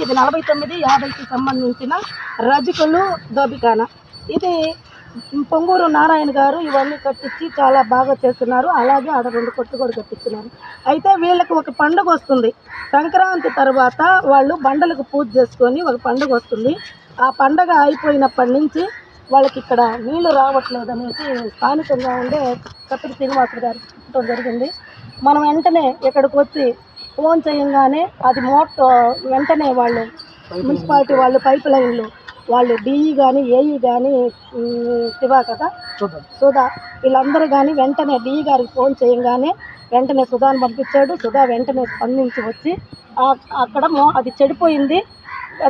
ఇది 49, 50కి సంబంధించిన రజకులు దోబిఖానా. ఇది పొంగూరు నారాయణ గారు ఇవన్నీ కట్టించి చాలా బాగా చేస్తున్నారు. అలాగే ఆడ 2 కొట్లు కూడా కట్టిస్తున్నారు. అయితే వీళ్ళకి ఒక పండుగ వస్తుంది. సంక్రాంతి తర్వాత వాళ్ళు బండలకు పూజ చేసుకొని ఒక పండుగ వస్తుంది. ఆ పండగ అయిపోయినప్పటి నుంచి వాళ్ళకి ఇక్కడ నీళ్లు రావట్లేదు అనేసి స్థానికంగా ఉండే కపిలి శ్రీనివాసులు గారు చెప్పడం జరిగింది. మనం వెంటనే ఇక్కడికి వచ్చి ఫోన్ చేయంగానే అది వెంటనే వాళ్ళు మున్సిపాలిటీ వాళ్ళు పైప్ లైన్లు వాళ్ళు డిఈ కానీ ఏఈ కానీ శివ కదా సుధా వీళ్ళందరూ కానీ వెంటనే డిఈ గారికి ఫోన్ చేయంగానే వెంటనే సుధాను పంపించాడు. సుధా వెంటనే స్పందించి వచ్చి అక్కడ అది చెడిపోయింది,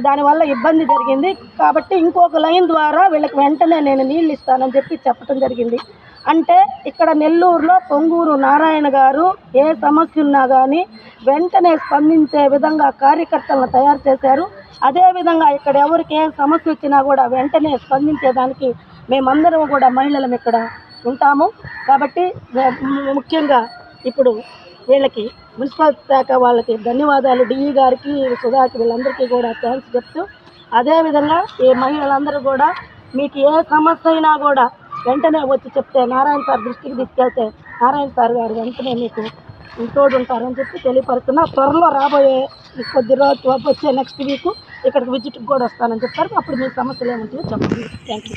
దానివల్ల ఇబ్బంది జరిగింది కాబట్టి ఇంకొక లైన్ ద్వారా వీళ్ళకి వెంటనే నేను నీళ్ళు ఇస్తానని చెప్పడం జరిగింది. అంటే ఇక్కడ నెల్లూరులో పొంగూరు నారాయణ గారు ఏ సమస్య ఉన్నా కానీ వెంటనే స్పందించే విధంగా కార్యకర్తలను తయారు చేశారు. అదేవిధంగా ఇక్కడ ఎవరికి ఏ సమస్య వచ్చినా కూడా వెంటనే స్పందించేదానికి మేమందరం కూడా మహిళలం ఇక్కడ ఉంటాము. కాబట్టి ముఖ్యంగా ఇప్పుడు వీళ్ళకి మున్సిపల్ శాఖ వాళ్ళకి ధన్యవాదాలు, డిఈ గారికి సుధాకి వీళ్ళందరికీ కూడా థ్యాంక్స్ చెప్తూ, అదేవిధంగా ఈ మహిళలందరూ కూడా మీకు ఏ సమస్య అయినా కూడా వెంటనే వచ్చి చెప్తే నారాయణ సార్ దృష్టికి తీసుకెళ్తే నారాయణ సార్ గారు వెంటనే మీకు తోడు ఉంటారని చెప్పి తెలియపరుస్తున్నా. త్వరలో రాబోయే కొద్ది రోజు వచ్చే నెక్స్ట్ వీక్ ఇక్కడికి విజిట్కి కూడా వస్తానని చెప్పారు. అప్పుడు మీ సమస్యలు ఏముంటాయో చెప్పండి. Thank you.